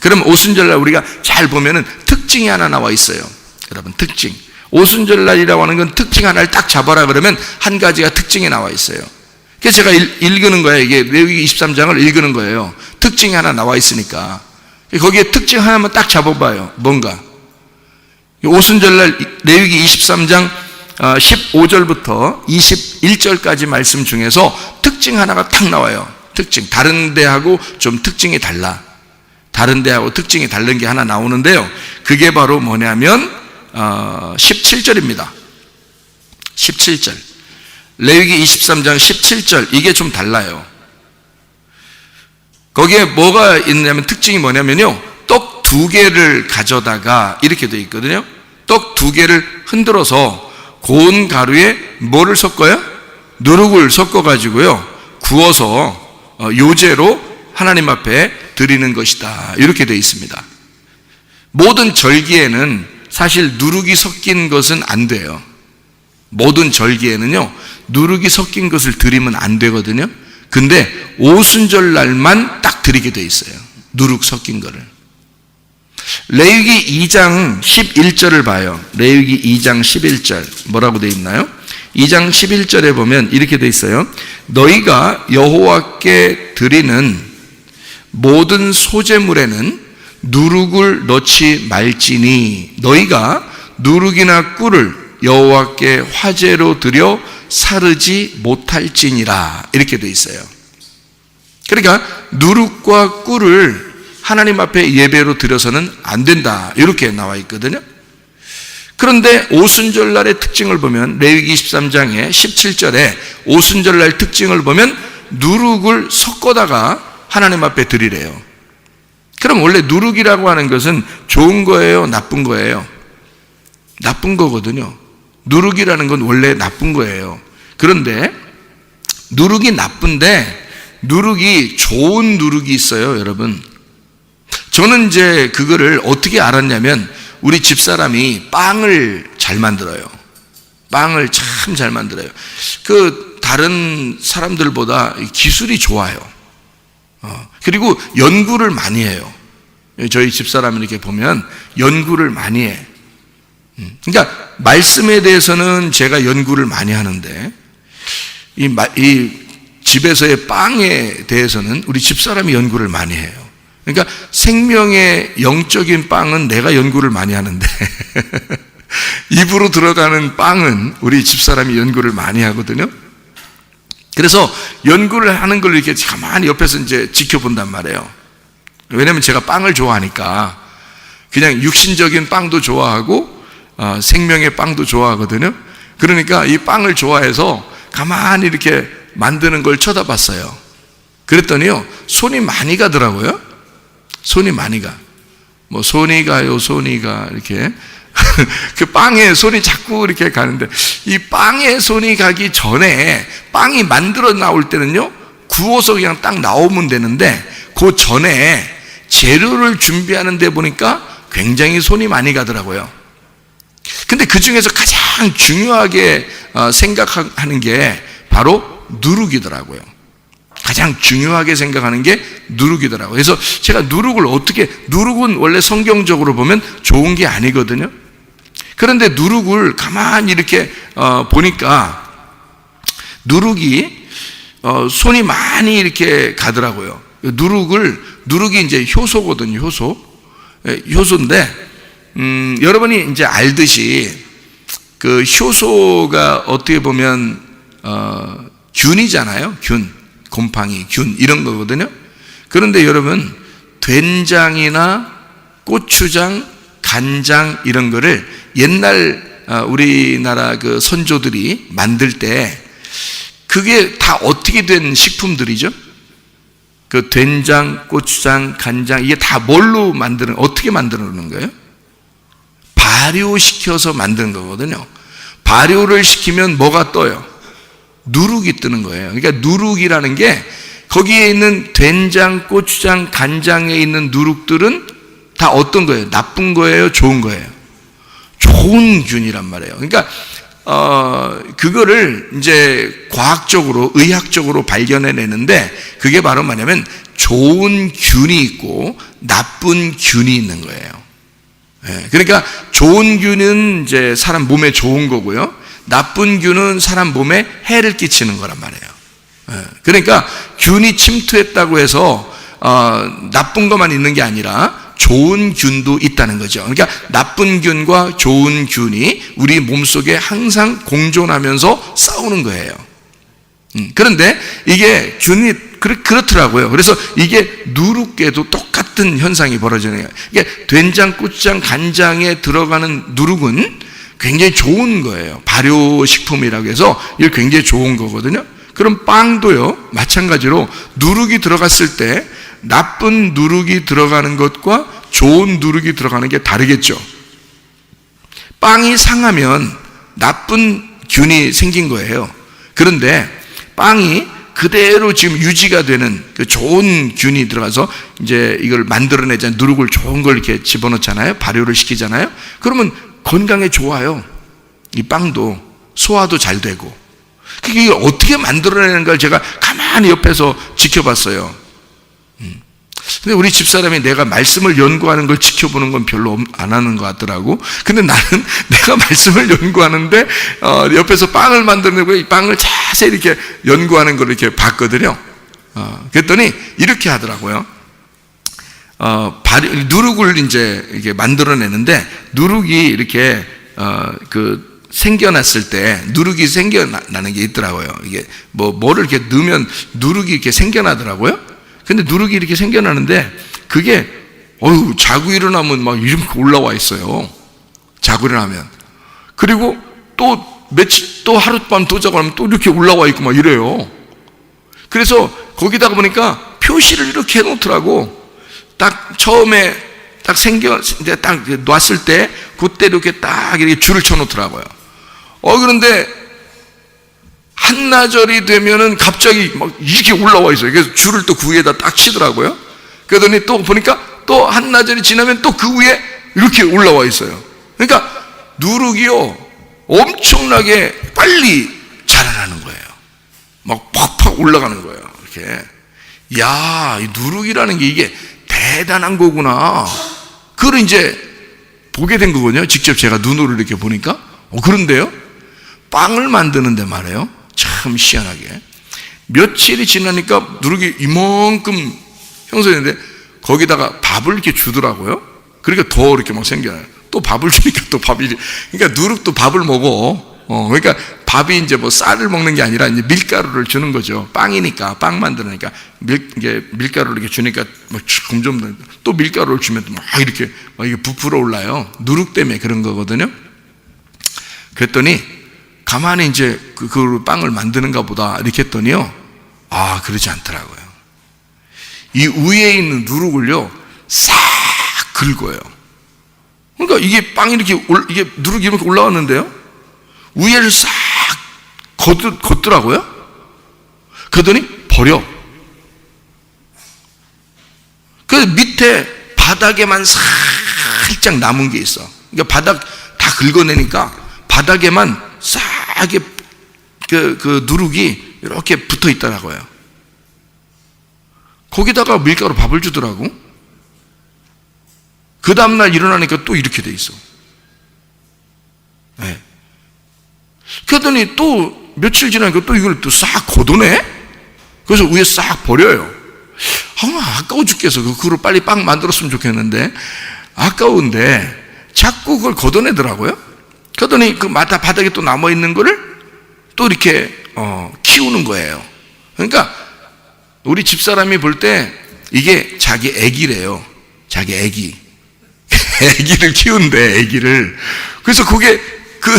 그럼 오순절날 우리가 잘 보면은 특징이 하나 나와 있어요. 여러분, 특징. 오순절날이라고 하는 건 특징 하나를 딱 잡아라 그러면 한 가지가 특징이 나와 있어요. 그래서 제가 읽는 거예요. 이게 레위기 23장을 읽는 거예요. 특징이 하나 나와 있으니까. 거기에 특징 하나만 딱 잡아봐요. 뭔가. 오순절날 레위기 23장 15절부터 21절까지 말씀 중에서 특징 하나가 탁 나와요. 특징. 다른 데하고 좀 특징이 달라. 다른 데하고 특징이 다른 게 하나 나오는데요. 그게 바로 뭐냐면 17절입니다. 17절. 레위기 23장 17절. 이게 좀 달라요. 거기에 뭐가 있냐면 특징이 뭐냐면요. 떡 2개를 가져다가 이렇게 되어 있거든요. 떡 2개를 흔들어서 고운 가루에 뭐를 섞어요? 누룩을 섞어가지고요. 구워서 요제로 하나님 앞에 드리는 것이다. 이렇게 되어 있습니다. 모든 절기에는 사실 누룩이 섞인 것은 안 돼요. 모든 절기에는요, 누룩이 섞인 것을 드리면 안 되거든요. 근데 오순절 날만 딱 드리게 돼 있어요. 누룩 섞인 거를. 레위기 2장 11절을 봐요. 레위기 2장 11절 뭐라고 돼 있나요? 2장 11절에 보면 이렇게 돼 있어요. 너희가 여호와께 드리는 모든 소제물에는 누룩을 넣지 말지니 너희가 누룩이나 꿀을 여호와께 화제로 드려 사르지 못할지니라. 이렇게 돼 있어요. 그러니까 누룩과 꿀을 하나님 앞에 예배로 드려서는 안 된다. 이렇게 나와 있거든요. 그런데 오순절날의 특징을 보면 레위기 23장의 17절에 오순절날 특징을 보면 누룩을 섞어다가 하나님 앞에 드리래요. 그럼 원래 누룩이라고 하는 것은 좋은 거예요? 나쁜 거예요? 나쁜 거거든요. 누룩이라는 건 원래 나쁜 거예요. 그런데 누룩이 나쁜데 누룩이 좋은 누룩이 있어요, 여러분. 저는 이제 그거를 어떻게 알았냐면 우리 집사람이 빵을 잘 만들어요. 빵을 참 잘 만들어요. 그 다른 사람들보다 기술이 좋아요. 그리고 연구를 많이 해요. 저희 집사람을 이렇게 보면 연구를 많이 해. 그러니까 말씀에 대해서는 제가 연구를 많이 하는데 이 집에서의 빵에 대해서는 우리 집사람이 연구를 많이 해요. 그러니까 생명의 영적인 빵은 내가 연구를 많이 하는데 입으로 들어가는 빵은 우리 집사람이 연구를 많이 하거든요. 그래서 연구를 하는 걸 이렇게 가만히 옆에서 이제 지켜본단 말이에요. 왜냐면 제가 빵을 좋아하니까 그냥 육신적인 빵도 좋아하고 생명의 빵도 좋아하거든요. 그러니까 이 빵을 좋아해서 가만히 이렇게 만드는 걸 쳐다봤어요. 그랬더니요, 손이 많이 가더라고요. 손이 많이 가. 뭐 손이 가요, 손이 가 이렇게 그 빵에 손이 자꾸 이렇게 가는데 이 빵에 손이 가기 전에 빵이 만들어 나올 때는요, 구워서 그냥 딱 나오면 되는데 그 전에 재료를 준비하는 데 보니까 굉장히 손이 많이 가더라고요. 근데 그 중에서 가장 중요하게 생각하는 게 바로 누룩이더라고요. 가장 중요하게 생각하는 게 누룩이더라고요. 그래서 제가 누룩은 원래 성경적으로 보면 좋은 게 아니거든요. 그런데 누룩을 가만히 이렇게 보니까 누룩이 손이 많이 이렇게 가더라고요. 누룩이 이제 효소거든요. 효소인데 여러분이 이제 알듯이 그 효소가 어떻게 보면 균이잖아요. 곰팡이, 균 이런 거거든요. 그런데 여러분 된장이나 고추장, 간장 이런 거를 옛날 우리나라 그 선조들이 만들 때 그게 다 어떻게 된 식품들이죠? 그 된장, 고추장, 간장 이게 다 뭘로 어떻게 만드는 거예요? 발효시켜서 만드는 거거든요. 발효를 시키면 뭐가 떠요? 누룩이 뜨는 거예요. 그러니까 누룩이라는 게 거기에 있는 된장, 고추장, 간장에 있는 누룩들은 다 어떤 거예요? 나쁜 거예요? 좋은 거예요? 좋은 균이란 말이에요. 그러니까 그거를 이제 과학적으로, 의학적으로 발견해내는데 그게 바로 뭐냐면 좋은 균이 있고 나쁜 균이 있는 거예요. 그러니까 좋은 균은 이제 사람 몸에 좋은 거고요. 나쁜 균은 사람 몸에 해를 끼치는 거란 말이에요. 그러니까 균이 침투했다고 해서 나쁜 것만 있는 게 아니라 좋은 균도 있다는 거죠. 그러니까 나쁜 균과 좋은 균이 우리 몸속에 항상 공존하면서 싸우는 거예요. 그런데 이게 균이 그렇더라고요. 그래서 이게 누룩에도 똑같은 현상이 벌어지는 거예요. 이게 된장국장, 간장에 들어가는 누룩은 굉장히 좋은 거예요. 발효식품이라고 해서 이게 굉장히 좋은 거거든요. 그럼 빵도요, 마찬가지로 누룩이 들어갔을 때 나쁜 누룩이 들어가는 것과 좋은 누룩이 들어가는 게 다르겠죠. 빵이 상하면 나쁜 균이 생긴 거예요. 그런데 빵이 그대로 지금 유지가 되는 그 좋은 균이 들어가서 이제 이걸 만들어내자, 누룩을 좋은 걸 이렇게 집어넣잖아요. 발효를 시키잖아요. 그러면 건강에 좋아요. 이 빵도 소화도 잘 되고. 그게 어떻게 만들어내는 걸 제가 가만히 옆에서 지켜봤어요. 근데 우리 집사람이 내가 말씀을 연구하는 걸 지켜보는 건 별로 안 하는 것 같더라고. 근데 나는 내가 말씀을 연구하는데 옆에서 빵을 만들어내고 이 빵을 자세히 이렇게 연구하는 걸 이렇게 봤거든요. 그랬더니 이렇게 하더라고요. 누룩을 이제 이렇게 만들어내는데 누룩이 이렇게 생겨났을 때 누룩이 생겨나는 게 있더라고요. 이게 뭐를 이렇게 넣으면 누룩이 이렇게 생겨나더라고요. 근데 누룩이 이렇게 생겨나는데 그게 자고 일어나면 막 이렇게 올라와 있어요. 자고 일어나면. 그리고 또 며칠 또 하룻밤 또 자고 나면 또 이렇게 올라와 있고 막 이래요. 그래서 거기다가 보니까 표시를 이렇게 해놓더라고. 딱 처음에 딱 이제 딱 놨을 때 그때 이렇게 딱 이렇게 줄을 쳐놓더라고요. 그런데 한나절이 되면은 갑자기 막 이렇게 올라와 있어요. 그래서 줄을 또 그 위에다 딱 치더라고요. 그러더니 또 보니까 또 한나절이 지나면 또 그 위에 이렇게 올라와 있어요. 그러니까 누룩이요, 엄청나게 빨리 자라나는 거예요. 막 팍팍 올라가는 거예요. 이렇게. 야, 이 누룩이라는 게 이게 대단한 거구나. 그걸 이제 보게 된 거거든요. 직접 제가 눈으로 이렇게 보니까. 그런데요, 빵을 만드는데 말이에요. 참 희한하게 며칠이 지나니까 누룩이 이만큼 형성했는데 거기다가 밥을 이렇게 주더라고요. 그러니까 더 이렇게 막 생겨나요. 또 밥을 주니까 또 밥이, 그러니까 누룩도 밥을 먹어. 그러니까 밥이 이제 뭐 쌀을 먹는 게 아니라 이제 밀가루를 주는 거죠. 빵이니까, 빵 만들으니까 이게 밀가루를 이렇게 주니까 막 점점 또 밀가루를 주면 막 이렇게 막 이게 부풀어 올라요. 누룩 때문에 그런 거거든요. 그랬더니 가만히 이제 그 빵을 만드는가 보다 이렇게 했더니요, 그러지 않더라고요. 이 위에 있는 누룩을요 싹 긁어요. 그러니까 이게 빵이 이렇게 이게 누룩이 이렇게 올라왔는데요, 위에를 싹 걷더라고요. 그러더니 버려. 그 밑에 바닥에만 살짝 남은 게 있어. 그러니까 바닥 다 긁어내니까 바닥에만 싹게 그 누룩이 이렇게 붙어 있더라고요. 거기다가 밀가루 밥을 주더라고. 그 다음날 일어나니까 또 이렇게 돼 있어. 네. 그러더니 또 며칠 지나니까 또 이걸 또 싹 걷어내. 그래서 위에 싹 버려요. 아까워 죽겠어. 그걸 빨리 빵 만들었으면 좋겠는데 아까운데 자꾸 그걸 걷어내더라고요. 그러더니 그 바닥에 또 남아있는 거를 또 이렇게 키우는 거예요. 그러니까 우리 집사람이 볼 때 이게 자기 애기래요. 자기 애기. 애기를 키운대, 애기를. 그래서 그게 그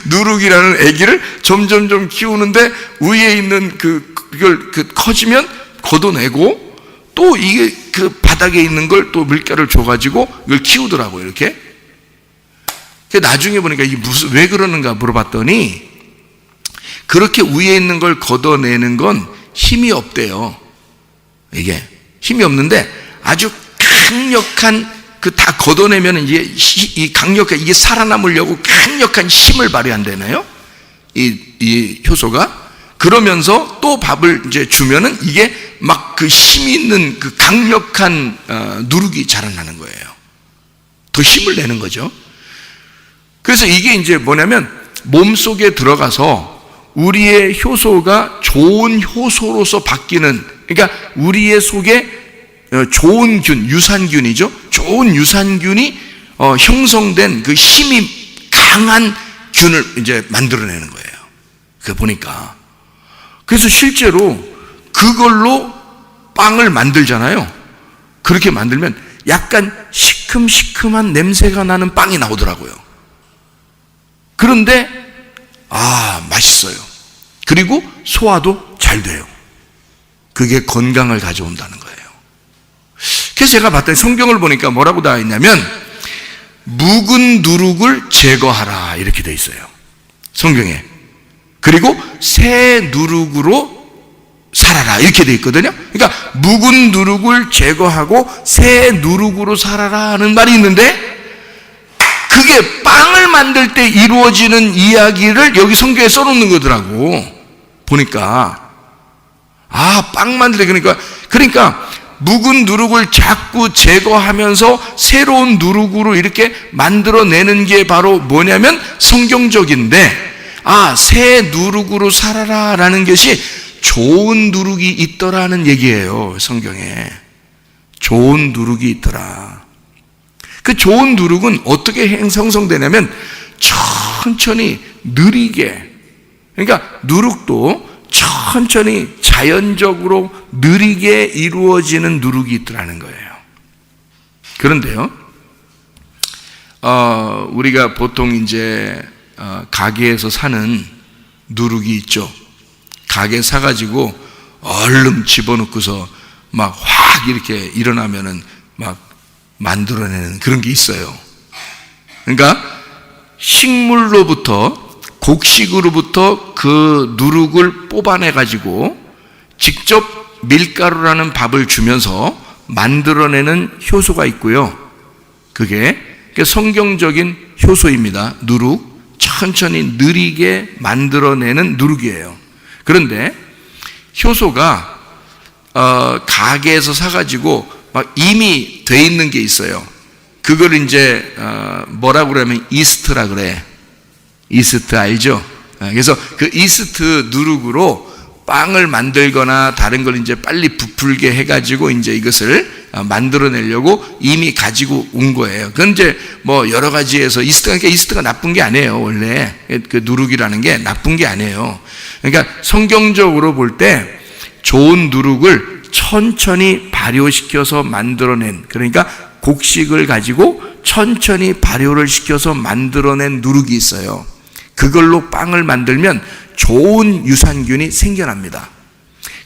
누룩이라는 애기를 점점점 키우는데 위에 있는 그걸 커지면 걷어내고 또 이게 그 바닥에 있는 걸 또 밀가루를 줘가지고 이걸 키우더라고요, 이렇게. 나중에 보니까 이게 왜 그러는가 물어봤더니 그렇게 위에 있는 걸 걷어내는 건 힘이 없대요. 이게 힘이 없는데 아주 강력한 다 걷어내면 이제 이 강력한 이게 살아남으려고 강력한 힘을 발휘한다네요. 이 효소가. 그러면서 또 밥을 이제 주면은 이게 막 그 힘이 있는 그 강력한 누룩이 자라나는 거예요. 더 힘을 내는 거죠. 그래서 이게 이제 뭐냐면 몸속에 들어가서 우리의 효소가 좋은 효소로서 바뀌는, 그러니까 우리의 속에 좋은 균, 유산균이죠. 좋은 유산균이 형성된 그 힘이 강한 균을 이제 만들어내는 거예요. 그 보니까. 그래서 실제로 그걸로 빵을 만들잖아요. 그렇게 만들면 약간 시큼시큼한 냄새가 나는 빵이 나오더라고요. 그런데 맛있어요. 그리고 소화도 잘 돼요. 그게 건강을 가져온다는 거예요. 그래서 제가 봤더니 성경을 보니까 뭐라고 나와 있냐면 묵은 누룩을 제거하라 이렇게 돼 있어요. 성경에. 그리고 새 누룩으로 살아라 이렇게 돼 있거든요. 그러니까 묵은 누룩을 제거하고 새 누룩으로 살아라 하는 말이 있는데 그게 빵을 만들 때 이루어지는 이야기를 여기 성경에 써놓는 거더라고. 보니까 빵 만들 때 그러니까 묵은 누룩을 자꾸 제거하면서 새로운 누룩으로 이렇게 만들어내는 게 바로 뭐냐면 성경적인데 새 누룩으로 살아라 라는 것이 좋은 누룩이 있더라는 얘기예요. 성경에 좋은 누룩이 있더라. 그 좋은 누룩은 어떻게 형성되냐면 천천히 느리게, 그러니까 누룩도 천천히 자연적으로 느리게 이루어지는 누룩이 있더라는 거예요. 그런데요, 우리가 보통 이제 가게에서 사는 누룩이 있죠. 가게 사가지고 얼른 집어넣고서 막 확 이렇게 일어나면은 막 만들어내는 그런 게 있어요. 그러니까 식물로부터, 곡식으로부터 그 누룩을 뽑아내가지고 직접 밀가루라는 밥을 주면서 만들어내는 효소가 있고요. 그게 성경적인 효소입니다. 누룩. 천천히 느리게 만들어내는 누룩이에요. 그런데 효소가 가게에서 사가지고 막 이미 돼 있는 게 있어요. 그걸 이제 뭐라고 그러면 이스트라 그래. 이스트 알죠? 그래서 그 이스트 누룩으로 빵을 만들거나 다른 걸 이제 빨리 부풀게 해가지고 이제 이것을 만들어내려고 이미 가지고 온 거예요. 그건 이제 뭐 여러 가지에서 이스트가 나쁜 게 아니에요. 원래 그 누룩이라는 게 나쁜 게 아니에요. 그러니까 성경적으로 볼 때 좋은 누룩을 천천히 발효시켜서 만들어낸, 그러니까 곡식을 가지고 천천히 발효를 시켜서 만들어낸 누룩이 있어요. 그걸로 빵을 만들면 좋은 유산균이 생겨납니다.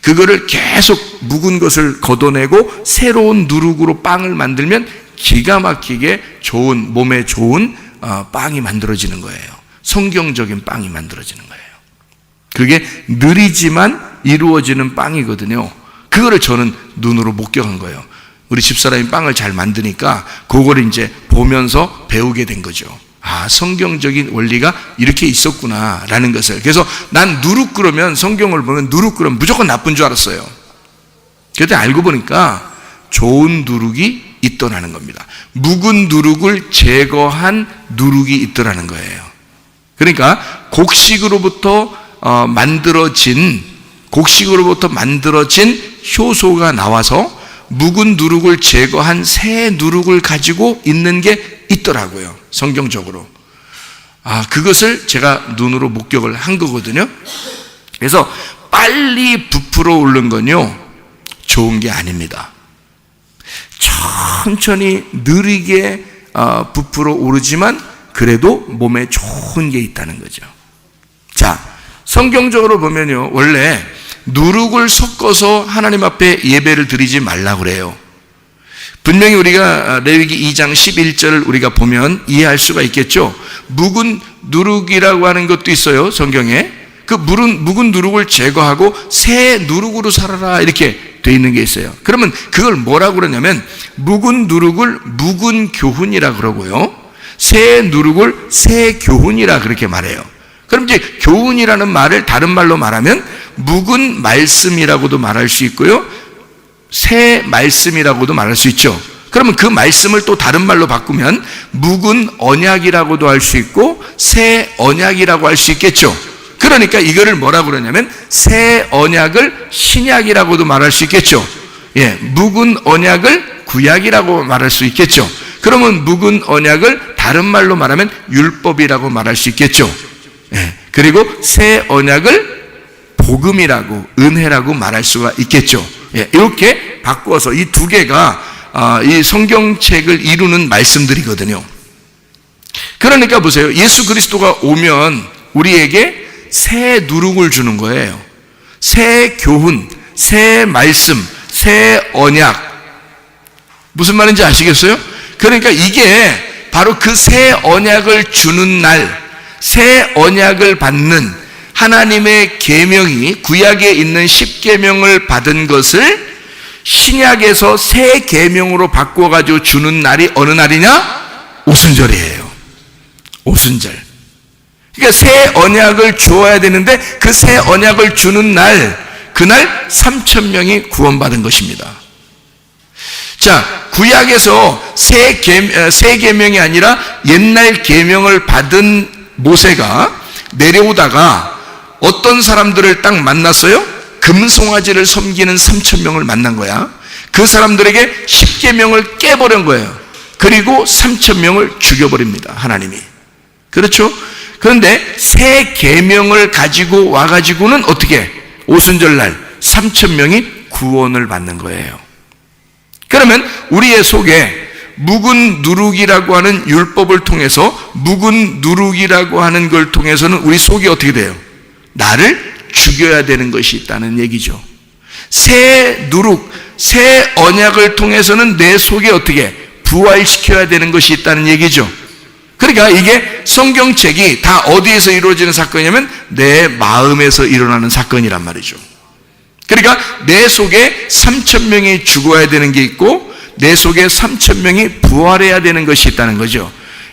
그거를 계속 묵은 것을 걷어내고 새로운 누룩으로 빵을 만들면 기가 막히게 좋은, 몸에 좋은 빵이 만들어지는 거예요. 성경적인 빵이 만들어지는 거예요. 그게 느리지만 이루어지는 빵이거든요. 그거를 저는 눈으로 목격한 거예요. 우리 집사람이 빵을 잘 만드니까 그거를 이제 보면서 배우게 된 거죠. 성경적인 원리가 이렇게 있었구나 라는 것을. 그래서 난 누룩 그러면, 성경을 보면 누룩 그러면 무조건 나쁜 줄 알았어요. 그런데 알고 보니까 좋은 누룩이 있더라는 겁니다. 묵은 누룩을 제거한 누룩이 있더라는 거예요. 그러니까 곡식으로부터 만들어진 효소가 나와서 묵은 누룩을 제거한 새 누룩을 가지고 있는 게 있더라고요. 성경적으로. 그것을 제가 눈으로 목격을 한 거거든요. 그래서 빨리 부풀어 오른 건요, 좋은 게 아닙니다. 천천히 느리게 부풀어 오르지만 그래도 몸에 좋은 게 있다는 거죠. 자, 성경적으로 보면요, 원래 누룩을 섞어서 하나님 앞에 예배를 드리지 말라고 그래요. 분명히 우리가 레위기 2장 11절을 우리가 보면 이해할 수가 있겠죠. 묵은 누룩이라고 하는 것도 있어요, 성경에. 그 묵은 누룩을 제거하고 새 누룩으로 살아라 이렇게 돼 있는 게 있어요. 그러면 그걸 뭐라고 그러냐면 묵은 누룩을 묵은 교훈이라 그러고요, 새 누룩을 새 교훈이라 그렇게 말해요. 그럼 이제 교훈이라는 말을 다른 말로 말하면 묵은 말씀이라고도 말할 수 있고요, 새 말씀이라고도 말할 수 있죠. 그러면 그 말씀을 또 다른 말로 바꾸면 묵은 언약이라고도 할 수 있고 새 언약이라고 할 수 있겠죠. 그러니까 이거를 뭐라고 그러냐면 새 언약을 신약이라고도 말할 수 있겠죠. 예, 묵은 언약을 구약이라고 말할 수 있겠죠. 그러면 묵은 언약을 다른 말로 말하면 율법이라고 말할 수 있겠죠. 예, 그리고 새 언약을 복음이라고, 은혜라고 말할 수가 있겠죠. 예, 이렇게 바꾸어서 이 두 개가 이 성경책을 이루는 말씀들이거든요. 그러니까 보세요. 예수 그리스도가 오면 우리에게 새 누룩을 주는 거예요. 새 교훈, 새 말씀, 새 언약. 무슨 말인지 아시겠어요? 그러니까 이게 바로 그 새 언약을 주는 날, 새 언약을 받는 하나님의 계명이 구약에 있는 10계명을 받은 것을 신약에서 새 계명으로 바꿔가지고 주는 날이 어느 날이냐? 오순절이에요. 오순절. 그러니까 새 언약을 주어야 되는데 그 새 언약을 주는 날, 그날 3,000명이 구원받은 것입니다. 자, 구약에서 새 계명이 아니라 옛날 계명을 받은 모세가 내려오다가 어떤 사람들을 딱 만났어요? 금송아지를 섬기는 3,000명을 만난 거야. 그 사람들에게 10계명을 깨버린 거예요. 그리고 3,000명을 죽여버립니다, 하나님이. 그렇죠? 그런데 새 계명을 가지고 와가지고는 어떻게? 오순절날 3,000명이 구원을 받는 거예요. 그러면 우리의 속에 묵은 누룩이라고 하는 율법을 통해서, 묵은 누룩이라고 하는 걸 통해서는 우리 속이 어떻게 돼요? 나를 죽여야 되는 것이 있다는 얘기죠. 새 누룩, 새 언약을 통해서는 내 속에 어떻게 부활시켜야 되는 것이 있다는 얘기죠. 그러니까 이게 성경책이 다 어디에서 이루어지는 사건이냐면 내 마음에서 일어나는 사건이란 말이죠. 그러니까 내 속에 3,000명이 죽어야 되는 게 있고 내 속에 3,000명이 부활해야 되는 것이 있다는 거죠.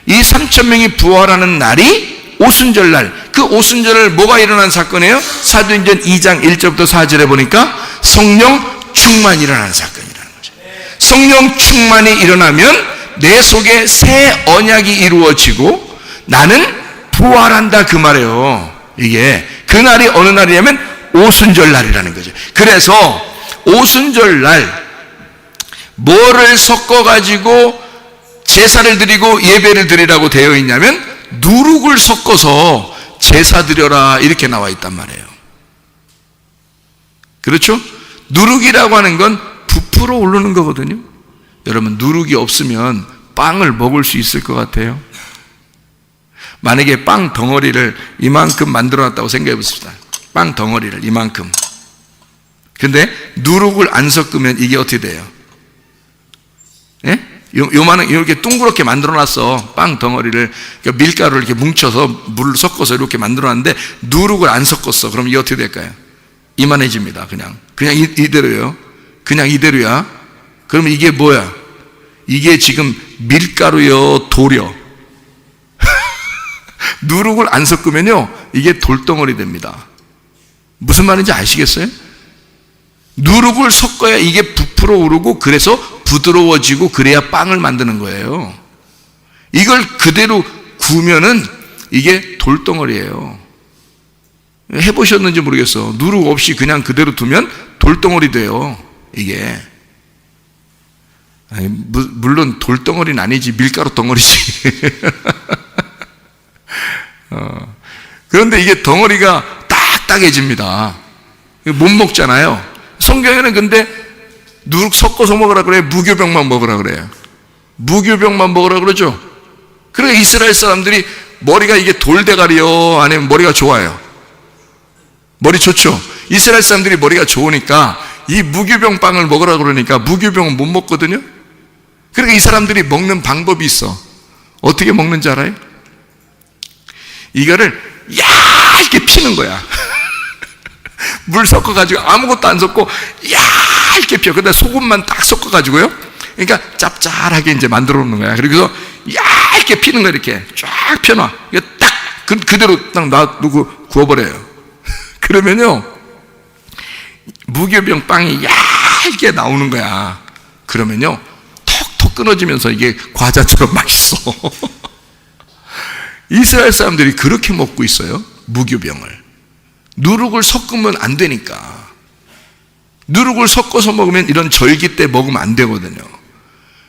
이 3,000명이 부활하는 날이 오순절날, 그 오순절을 뭐가 일어난 사건이에요? 사도행전 2장 1절부터 4절에 보니까 성령 충만이 일어나는 사건이라는 거죠. 성령 충만이 일어나면 내 속에 새 언약이 이루어지고 나는 부활한다, 그 말이에요. 이게 그날이 어느 날이냐면 오순절날이라는 거죠. 그래서 오순절날 뭐를 섞어가지고 제사를 드리고 예배를 드리라고 되어 있냐면 누룩을 섞어서 제사 드려라, 이렇게 나와 있단 말이에요. 그렇죠? 누룩이라고 하는 건 부풀어 오르는 거거든요. 여러분, 누룩이 없으면 빵을 먹을 수 있을 것 같아요? 만약에 빵 덩어리를 이만큼 만들어 놨다고 생각해 봅시다. 빵 덩어리를 이만큼. 근데 누룩을 안 섞으면 이게 어떻게 돼요? 예? 요만한, 이렇게 둥그렇게 만들어 놨어. 빵 덩어리를. 그러니까 밀가루를 이렇게 뭉쳐서 물을 섞어서 이렇게 만들어 놨는데 누룩을 안 섞었어. 그럼 이게 어떻게 될까요? 이만해집니다. 그냥 이대로요. 그냥 이대로야. 그러면 이게 뭐야? 이게 지금 밀가루요, 돌이요. 누룩을 안 섞으면요, 이게 돌덩어리 됩니다. 무슨 말인지 아시겠어요? 누룩을 섞어야 이게 부풀어 오르고 그래서 부드러워지고 그래야 빵을 만드는 거예요. 이걸 그대로 구우면은 이게 돌덩어리예요. 해보셨는지 모르겠어. 누룩 없이 그냥 그대로 두면 돌덩어리 돼요, 이게. 아니, 물론 돌덩어리는 아니지, 밀가루 덩어리지. 그런데 이게 덩어리가 딱딱해집니다. 못 먹잖아요. 성경에는 근데 누룩 섞어서 먹으라 그래요? 무교병만 먹으라 그래요? 무교병만 먹으라 그러죠? 그러니까 이스라엘 사람들이 머리가 이게 돌대가리요, 아니면 머리가 좋아요? 머리 좋죠? 이스라엘 사람들이 머리가 좋으니까 이 무교병 빵을 먹으라 그러니까 무교병은 못 먹거든요? 그러니까 이 사람들이 먹는 방법이 있어. 어떻게 먹는지 알아요? 이거를 얇게 피는 거야. 물 섞어가지고 아무것도 안 섞고 얇게 펴. 근데 소금만 딱 섞어가지고요. 그러니까 짭짤하게 이제 만들어 놓는 거야. 그리고 얇게 피는 거, 이렇게 쫙 펴놔. 이거 딱 그대로 딱 놔두고 구워버려요. 그러면요, 무교병 빵이 얇게 나오는 거야. 그러면요, 톡톡 끊어지면서 이게 과자처럼 맛있어. 이스라엘 사람들이 그렇게 먹고 있어요. 무교병을. 누룩을 섞으면 안 되니까. 누룩을 섞어서 먹으면 이런 절기 때 먹으면 안 되거든요.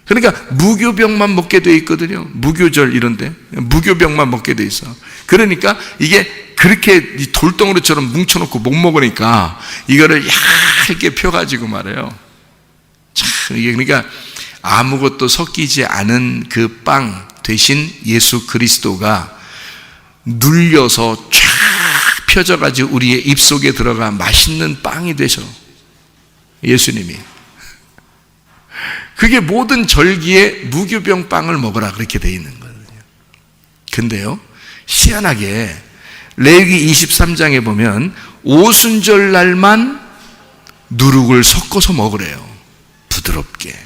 그러니까 무교병만 먹게 돼 있거든요. 무교절 이런데 무교병만 먹게 돼 있어. 그러니까 이게 그렇게 돌덩어리처럼 뭉쳐놓고 못 먹으니까 이거를 얇게 펴가지고 말해요. 참, 이게 그러니까 아무것도 섞이지 않은 그 빵 대신 예수 그리스도가 눌려서 쫙 펴져가지고 우리의 입속에 들어가 맛있는 빵이 되셔. 예수님이. 그게 모든 절기에 무교병 빵을 먹으라 그렇게 돼 있는 거거든요. 근데요, 희한하게 레위기 23장에 보면 오순절 날만 누룩을 섞어서 먹으래요. 부드럽게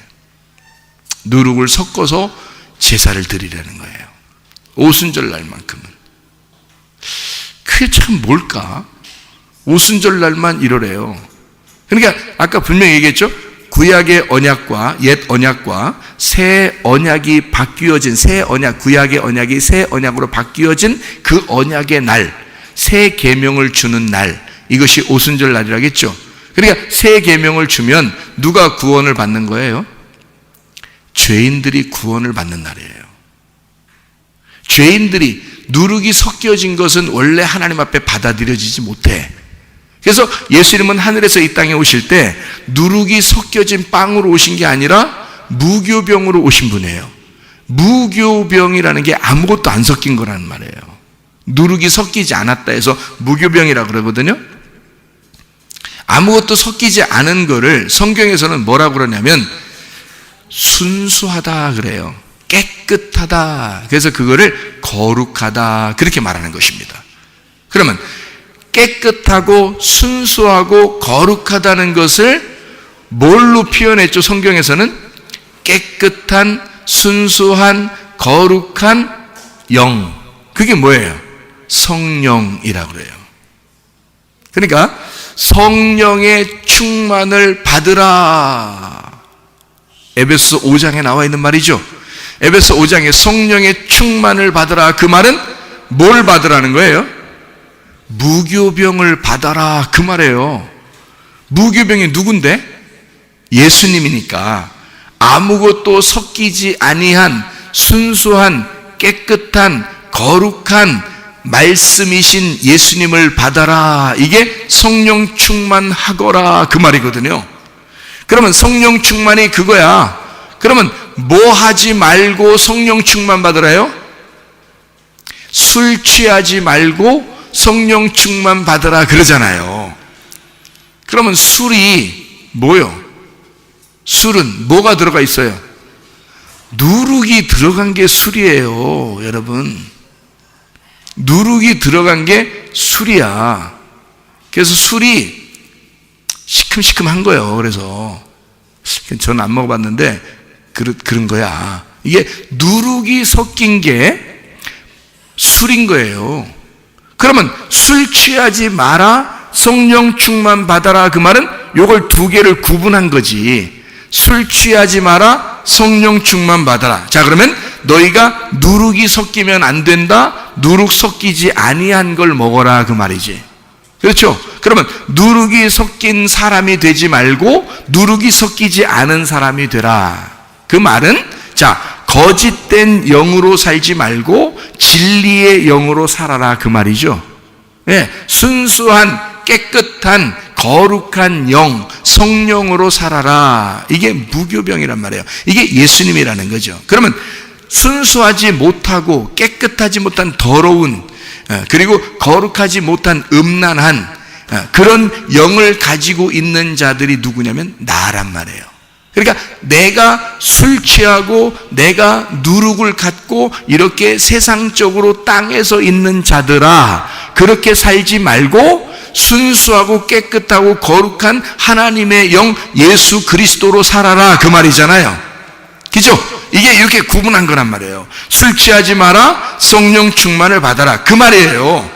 누룩을 섞어서 제사를 드리라는 거예요. 오순절 날만큼은. 그게 참 뭘까? 오순절 날만 이러래요. 그러니까 아까 분명히 얘기했죠. 구약의 언약과 옛 언약과 새 언약이 바뀌어진 새 언약, 구약의 언약이 새 언약으로 바뀌어진 그 언약의 날, 새 계명을 주는 날, 이것이 오순절 날이라겠죠. 그러니까 새 계명을 주면 누가 구원을 받는 거예요? 죄인들이 구원을 받는 날이에요. 죄인들이, 누룩이 섞여진 것은 원래 하나님 앞에 받아들여지지 못해. 그래서 예수님은 하늘에서 이 땅에 오실 때 누룩이 섞여진 빵으로 오신 게 아니라 무교병으로 오신 분이에요. 무교병이라는 게 아무것도 안 섞인 거라는 말이에요. 누룩이 섞이지 않았다 해서 무교병이라고 그러거든요. 아무것도 섞이지 않은 거를 성경에서는 뭐라고 그러냐면 순수하다 그래요. 깨끗하다. 그래서 그거를 거룩하다 그렇게 말하는 것입니다. 그러면 깨끗하고 순수하고 거룩하다는 것을 뭘로 표현했죠? 성경에서는 깨끗한, 순수한, 거룩한 영. 그게 뭐예요? 성령이라고 그래요. 그러니까 성령의 충만을 받으라. 에베소 5장에 나와 있는 말이죠. 에베소 5장에 성령의 충만을 받으라. 그 말은 뭘 받으라는 거예요? 무교병을 받아라 그 말이에요. 무교병이 누군데? 예수님이니까 아무것도 섞이지 아니한 순수한 깨끗한 거룩한 말씀이신 예수님을 받아라. 이게 성령 충만하거라 그 말이거든요. 그러면 성령 충만이 그거야. 그러면 뭐 하지 말고 성령 충만 받으라요? 술 취하지 말고 성령 충만 받으라 그러잖아요. 그러면 술이 뭐요? 술은 뭐가 들어가 있어요? 누룩이 들어간 게 술이에요, 여러분. 누룩이 들어간 게 술이야. 그래서 술이 시큼시큼한 거예요. 그래서 저는 안 먹어봤는데 그런 거야. 이게 누룩이 섞인 게 술인 거예요. 그러면 술 취하지 마라, 성령 충만 받아라 그 말은 요걸 두 개를 구분한 거지. 술 취하지 마라, 성령 충만 받아라. 자, 그러면 너희가 누룩이 섞이면 안 된다. 누룩 섞이지 아니한 걸 먹어라 그 말이지. 그렇죠? 그러면 누룩이 섞인 사람이 되지 말고 누룩이 섞이지 않은 사람이 되라. 그 말은 자, 거짓된 영으로 살지 말고 진리의 영으로 살아라 그 말이죠. 네, 순수한 깨끗한 거룩한 영, 성령으로 살아라. 이게 무교병이란 말이에요. 이게 예수님이라는 거죠. 그러면 순수하지 못하고 깨끗하지 못한 더러운 그리고 거룩하지 못한 음란한 그런 영을 가지고 있는 자들이 누구냐면 나란 말이에요. 그러니까 내가 술 취하고 내가 누룩을 갖고 이렇게 세상적으로 땅에서 있는 자들아, 그렇게 살지 말고 순수하고 깨끗하고 거룩한 하나님의 영 예수 그리스도로 살아라 그 말이잖아요. 그죠? 이게 이렇게 구분한 거란 말이에요. 술 취하지 마라, 성령 충만을 받아라, 그 말이에요.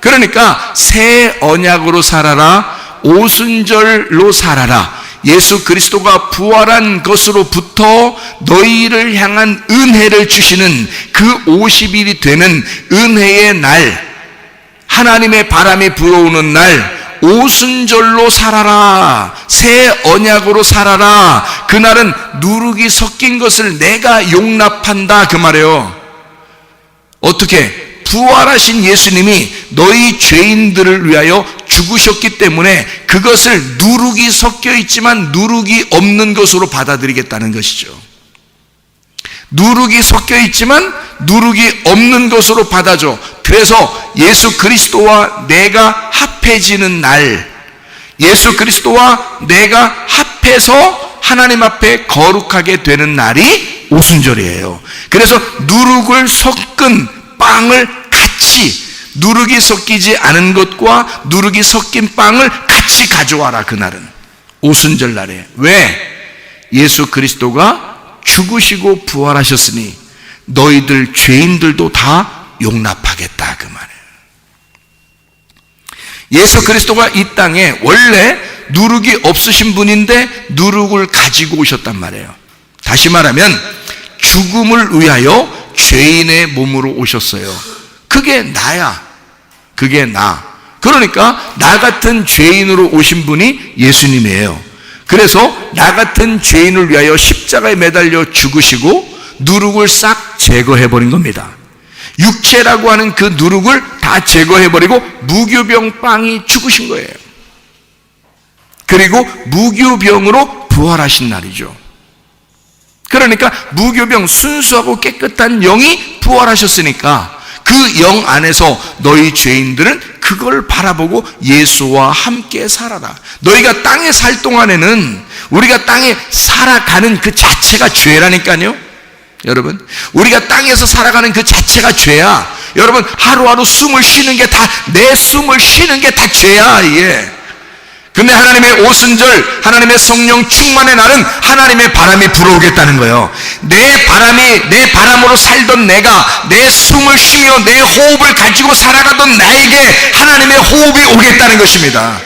그러니까 새 언약으로 살아라, 오순절로 살아라. 예수 그리스도가 부활한 것으로부터 너희를 향한 은혜를 주시는 그 50일이 되는 은혜의 날, 하나님의 바람이 불어오는 날, 오순절로 살아라, 새 언약으로 살아라. 그날은 누룩이 섞인 것을 내가 용납한다, 그 말이에요. 어떻게? 부활하신 예수님이 너희 죄인들을 위하여 죽으셨기 때문에 그것을 누룩이 섞여 있지만 누룩이 없는 것으로 받아들이겠다는 것이죠. 누룩이 섞여 있지만 누룩이 없는 것으로 받아줘. 그래서 예수 그리스도와 내가 합해지는 날, 예수 그리스도와 내가 합해서 하나님 앞에 거룩하게 되는 날이 오순절이에요. 그래서 누룩을 섞은 빵을 같이, 누룩이 섞이지 않은 것과 누룩이 섞인 빵을 같이 가져와라. 그날은 오순절 날에. 왜? 예수 그리스도가 죽으시고 부활하셨으니 너희들 죄인들도 다 용납하겠다, 그 말이에요. 예수 그리스도가 이 땅에 원래 누룩이 없으신 분인데 누룩을 가지고 오셨단 말이에요. 다시 말하면 죽음을 위하여 죄인의 몸으로 오셨어요. 그게 나야. 그게 나. 그러니까 나 같은 죄인으로 오신 분이 예수님이에요. 그래서 나 같은 죄인을 위하여 십자가에 매달려 죽으시고 누룩을 싹 제거해버린 겁니다. 육체라고 하는 그 누룩을 다 제거해버리고 무교병 빵이 죽으신 거예요. 그리고 무교병으로 부활하신 날이죠. 그러니까 무교병, 순수하고 깨끗한 영이 부활하셨으니까 그 영 안에서 너희 죄인들은 그걸 바라보고 예수와 함께 살아라. 너희가 땅에 살 동안에는 우리가 땅에 살아가는 그 자체가 죄라니까요. 여러분, 우리가 땅에서 살아가는 그 자체가 죄야. 여러분, 하루하루 숨을 쉬는 게 다, 내 숨을 쉬는 게 다 죄야, 이게. 근데 하나님의 오순절, 하나님의 성령 충만의 날은 하나님의 바람이 불어오겠다는 거예요. 내 바람으로 살던 내가 내 숨을 쉬며 내 호흡을 가지고 살아가던 나에게 하나님의 호흡이 오겠다는 것입니다.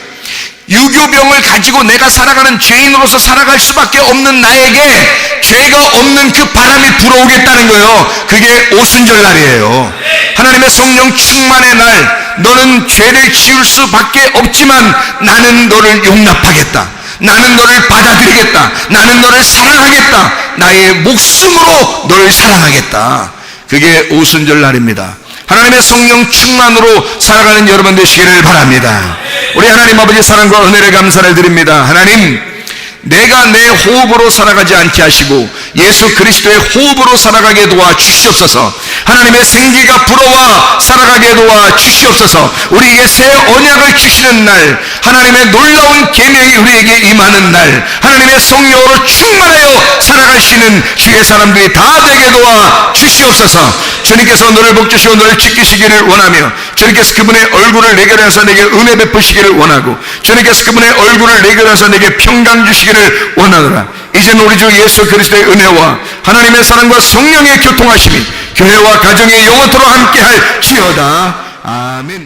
유교병을 가지고 내가 살아가는 죄인으로서 살아갈 수밖에 없는 나에게 죄가 없는 그 바람이 불어오겠다는 거예요. 그게 오순절 날이에요. 하나님의 성령 충만의 날, 너는 죄를 지을 수밖에 없지만 나는 너를 용납하겠다. 나는 너를 받아들이겠다. 나는 너를 사랑하겠다. 나의 목숨으로 너를 사랑하겠다. 그게 오순절 날입니다. 하나님의 성령 충만으로 살아가는 여러분 되시기를 바랍니다. 우리 하나님 아버지 사랑과 은혜를 감사를 드립니다. 하나님, 내가 내 호흡으로 살아가지 않게 하시고 예수 그리스도의 호흡으로 살아가게 도와 주시옵소서. 하나님의 생기가 불어와 살아가게 도와 주시옵소서. 우리에게 새 언약을 주시는 날, 하나님의 놀라운 계명이 우리에게 임하는 날, 하나님의 성령으로 충만하여 살아갈 수 있는 주의 사람들이 다 되게 도와 주시옵소서. 주님께서 너를 복주시고 너를 지키시기를 원하며, 주님께서 그분의 얼굴을 내게 하사 내게 은혜 베푸시기를 원하고, 주님께서 그분의 얼굴을 내게 하사 내게 평강 주시기를 원하노라. 이제는 우리 주 예수 그리스도의 은혜와 하나님의 사랑과 성령의 교통하심이 교회와 가정의 영원토록 함께할 지어다. 아멘.